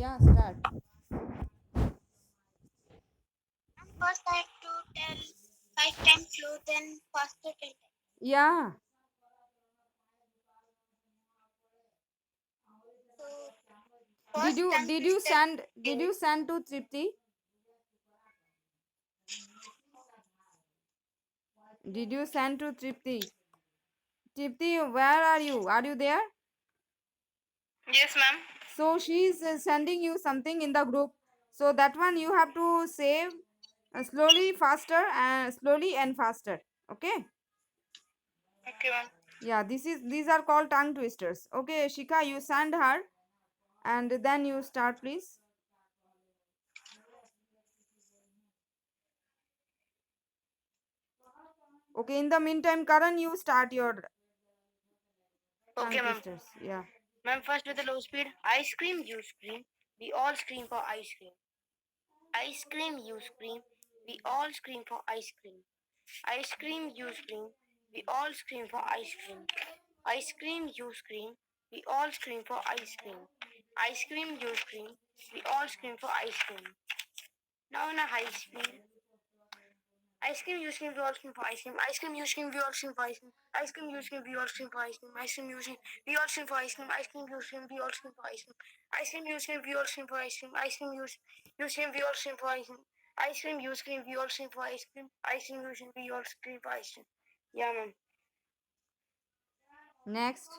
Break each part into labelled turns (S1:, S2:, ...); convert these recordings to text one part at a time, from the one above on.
S1: Yeah, start.
S2: First I have to tell 5 times slow, then faster 10 times.
S1: Yeah.
S2: So
S1: Did
S2: first
S1: you
S2: tongue
S1: did you
S2: twister
S1: send did
S2: is
S1: you send to Tripti? Did you send to Tripti? Tripti, where are you? Are you there?
S2: yes, ma'am.
S1: So she is sending you something in the group. So that one you have to save slowly, faster, and slowly and faster. Okay.
S2: Okay, ma'am.
S1: Yeah, these are called tongue twisters. Okay, Shika, you send her, and then you start, please. Okay. In the meantime, Karan, you start your tongue
S2: Okay, ma'am.
S1: twisters. Yeah.
S2: Ma'am, first with the low speed. Ice cream, you scream. We all scream for ice cream. Ice cream, you scream. We all scream for ice cream. Ice cream, you scream. We all scream for ice cream. Ice cream, you scream. We all scream for ice cream. Ice cream, you scream. We all scream for ice cream. Now in a high speed. Ice cream, you scream, we all scream for ice cream. Ice cream, you scream, we all scream for ice cream. Ice cream, you scream, we all scream for ice cream. Ice cream, you scream, we all scream for ice cream. Ice cream, you scream, we all scream for ice cream. Ice cream, you scream, we all scream for ice cream. Ice cream, you scream, we all scream for ice cream. Ice cream, you scream, we all scream for ice cream. Ice cream, you scream, we all scream for ice cream. Yeah, ma'am.
S1: Next.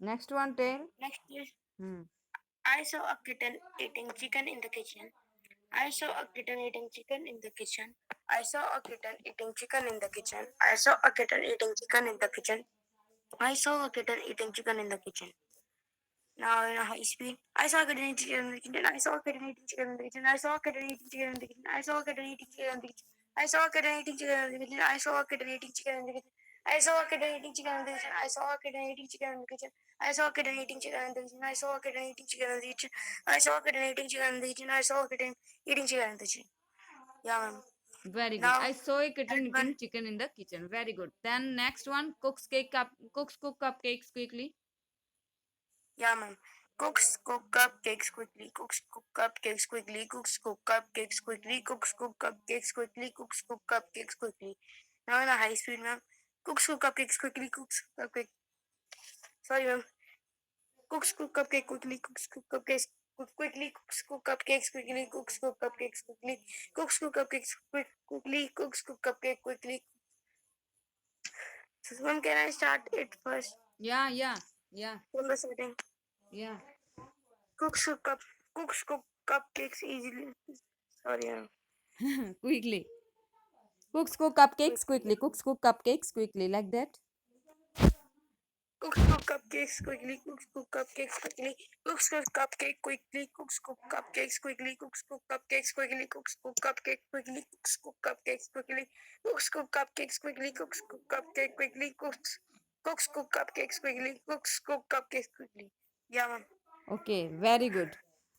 S1: Next one, tail.
S2: Next is
S1: Hmm.
S2: I saw a kitten eating chicken in the kitchen. I saw a kitten eating chicken in the kitchen. I saw a kitten eating chicken in the kitchen. I saw a kitten eating chicken in the kitchen. I saw a kitten eating chicken in the kitchen. Now in a high speed. I saw a kitten eating chicken in the kitchen. I saw a kitten eating chicken in the kitchen. I saw a kitten eating chicken in the kitchen. I saw a kitten eating chicken in the kitchen. I saw a kitten eating chicken in the kitchen. I saw a kitten eating chicken in the kitchen. I saw a kitten eating chicken in the kitchen. I saw a kitten eating chicken in the kitchen. I saw a kitten eating chicken in the kitchen. I saw a kitten eating chicken in the kitchen. I saw a kitten eating chicken in the kitchen. I saw a kitten eating chicken in the kitchen. Yeah, ma'am.
S1: Very good.
S2: Now
S1: I saw a
S2: that
S1: kitten
S2: one.
S1: eating chicken in the kitchen. Very good. Then next one, cooks cook cupcakes quickly.
S2: Yeah, ma'am. Cooks cook cupcakes quickly. Cooks cook cupcakes quickly. Cooks cook cupcakes quickly. Cooks cook cupcakes quickly. Cooks cook cupcakes quickly. Now in a high speed, ma'am. Cooks cook cupcakes quickly. Cooks cupcake. Sorry, ma'am. Cooks cook cupcake quickly. Cooks cook cupcakes quickly. Cooks cook cupcakes quickly. Cooks cook cupcakes quickly. Cooks cook cupcakes quickly. Cooks cook cupcake quickly. So, ma'am, can I start it first
S1: Yeah, yeah, yeah,
S2: from the setting?
S1: yeah.
S2: Cooks cook cooks cook cupcakes easily. Sorry, ma'am.
S1: Quickly. Cooks cook cupcakes
S2: Quickly.
S1: quickly. Cooks cook cupcakes quickly. Like that.
S2: Cooks cook cupcakes quickly. Cooks cook cupcakes quickly. Cooks cook cupcake quickly. Cooks cook cupcakes quickly. Cooks cook cupcakes quickly. Cooks cook cupcake quickly. Cooks cook cupcakes quickly. Cooks cook cupcakes quickly. Cooks cook cupcake quickly. Cooks cook cupcakes quickly. Cooks cook cupcakes quickly. Yeah, ma'am.
S1: Okay, very good.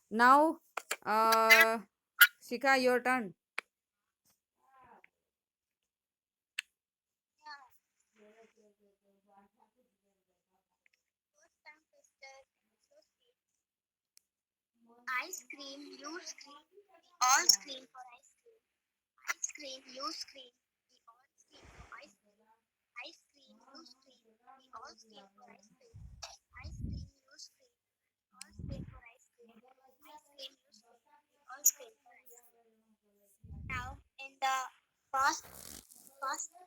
S1: Now, Shika, your turn.
S2: Ice cream, you scream. We all scream for ice cream. Ice cream, you scream. We all scream for ice cream. Ice cream, you scream. We all scream for ice cream. Ice cream, you scream. We all scream for ice cream. Ice cream, you scream. We all scream for ice cream. Now, in the fast, fast speed,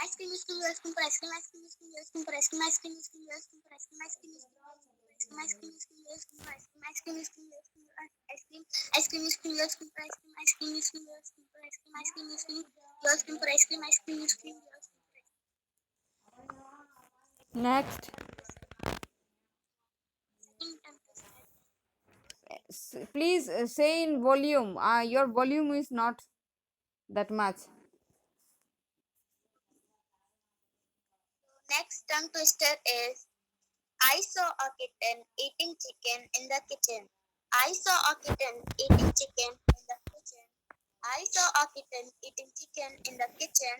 S2: ice cream, you scream, you scream for ice cream. Ice cream, you scream, you scream for ice cream. Ice cream, you scream, you scream for ice cream. Ice cream, you scream, you scream for ice cream. Ice cream, you scream, you scream for ice cream. Ice cream, you scream, you scream for ice cream. Ice cream, you scream, you scream for ice cream. Ice cream, you scream, you scream for ice cream. Ice cream, you scream, you scream for ice cream. Ice cream, you scream, you scream for ice cream.
S1: Next.
S2: Second tongue twister.
S1: Please say in volume. Your volume is not that much.
S2: Next tongue twister is I saw a kitten eating chicken in the kitchen. I saw a kitten eating chicken in the kitchen. I saw a kitten eating chicken in the kitchen.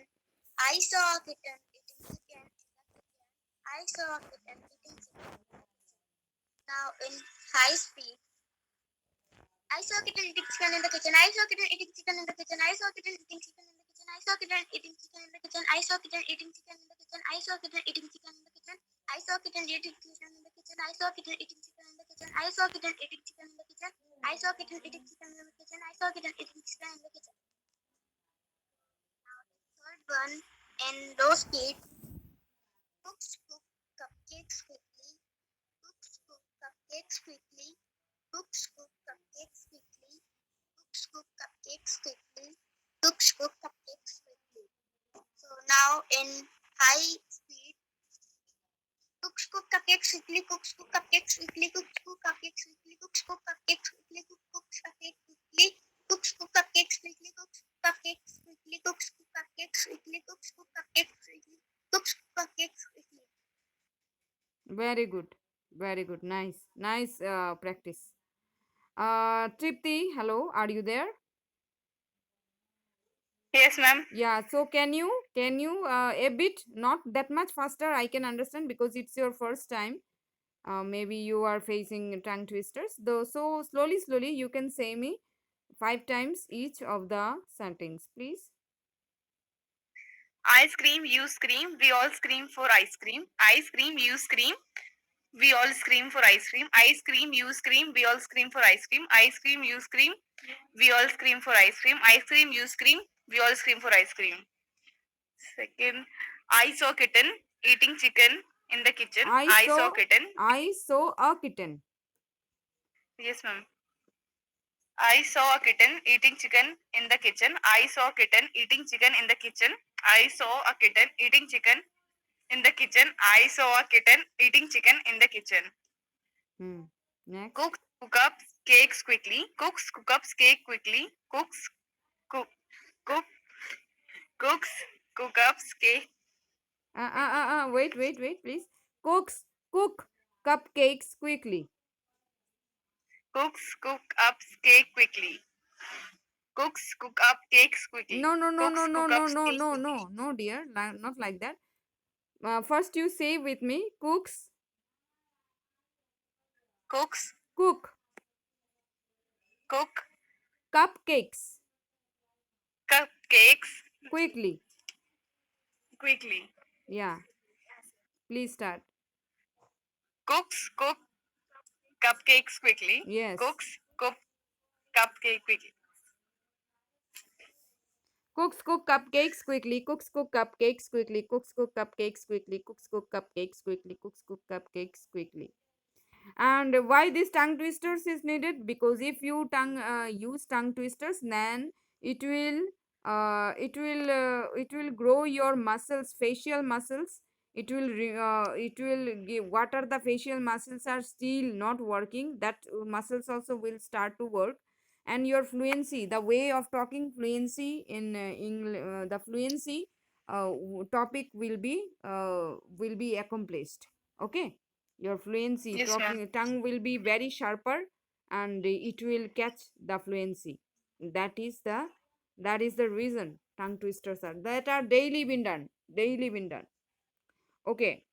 S2: I saw a kitten eating chicken in the kitchen. I saw a kitten eating chicken. Now in high speed. I saw kitten eating chicken in the kitchen. I saw kitten eating chicken in the kitchen. I saw kitten eating chicken in the kitchen. I saw kitten eating chicken in the kitchen. I saw kitten eating chicken in the kitchen. I saw kitten eating chicken in the kitchen. I saw kitten eating chicken in the kitchen. I saw kitten eating chicken in the kitchen. I saw kitten eating chicken in the kitchen. I saw kitten eating chicken in the kitchen. I saw kitten eating chicken in the kitchen. Third one in low speed. Cooks cook cupcakes quickly. Cooks cook cupcakes quickly. Cooks cook cupcakes quickly. Cooks cook cupcakes quickly. Cooks cook cupcakes quickly. So now in high speed, cooks cook cupcakes quickly. Cooks cook cupcakes quickly. Cooks cook cupcakes quickly. Cooks cook cupcakes quickly. Cooks cupcakes quickly. Cooks cook cupcakes quickly. Cooks cook cupcakes quickly. Cooks cook cupcakes quickly. Cooks cook cupcakes quickly. Cooks cook cupcakes quickly.
S1: Very good. Very good. Nice. Nice practice. Tripti, hello. Are you there?
S2: Yes, ma'am.
S1: Yeah. So can you a bit, not that much faster? I can understand because it's your first time. Maybe you are facing tongue twisters. Though, so slowly, you can say me 5 times each of the sentence, please.
S2: I scream, you scream, we all scream for ice cream. I scream, you scream, we all scream for ice cream. I scream, you scream, we all scream for ice cream. I scream, you scream, we all scream for ice cream. I scream, you scream, we all scream for ice cream. Second, I saw kitten eating chicken in the kitchen.
S1: I
S2: I saw
S1: saw
S2: kitten.
S1: I saw a kitten.
S2: Yes, ma'am. I saw a kitten eating chicken in the kitchen. I saw a kitten eating chicken in the kitchen. I saw a kitten eating chicken in the kitchen. I saw a kitten eating chicken in the kitchen.
S1: Hmm. Next.
S2: Cooks cook up cakes quickly. Cooks cook up cake quickly. Cook cook cooks cook up cake.
S1: Wait, please. Cook cupcakes quickly.
S2: Cooks cook up cake quickly. Cooks cook up cakes quickly.
S1: No, no, no, no,
S2: Cooks
S1: no,
S2: cook
S1: no,
S2: up
S1: no,
S2: cakes
S1: no,
S2: quickly.
S1: no, no, dear. Not like that. First, you say with me.
S2: Cooks
S1: Cook
S2: cook
S1: cupcakes
S2: cupcakes
S1: quickly.
S2: quickly.
S1: Yeah. Please start.
S2: Cooks cook cupcakes quickly.
S1: Yes.
S2: Cooks cook cupcake quickly.
S1: Cooks cook cupcakes quickly. Cooks cook cupcakes quickly. Cooks cook cupcakes quickly. Cooks cook cupcakes quickly. Cooks cook cupcakes quickly. And why this tongue twisters is needed? Because if you use tongue twisters, then it will grow your muscles, facial muscles. It will give, what are the facial muscles are still not working, that muscles also will start to work. And your fluency, the way of talking fluency in the fluency topic will be accomplished. Okay, your fluency
S2: Yes, ma'am.
S1: talking tongue will be very sharper, and it will catch the fluency. That is the reason tongue twisters are daily been done. Okay,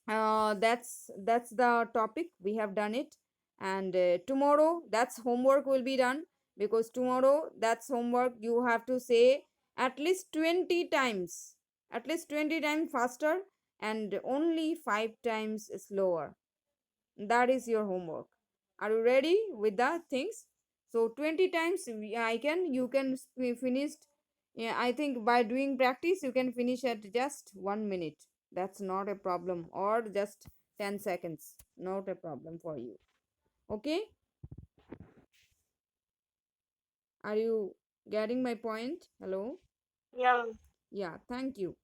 S1: that's the topic, we have done it. And tomorrow that's homework will be done, because tomorrow that's homework, you have to say at least 20 times, faster, and only 5 times slower. That is your homework. Are you ready with the things? So 20 times you can finish. Yeah, I think by doing practice you can finish at just 1 minute. That's not a problem, or just 10 seconds. Not a problem for you. Okay? Are you getting my point? Hello?
S2: Yeah.
S1: Yeah, thank you.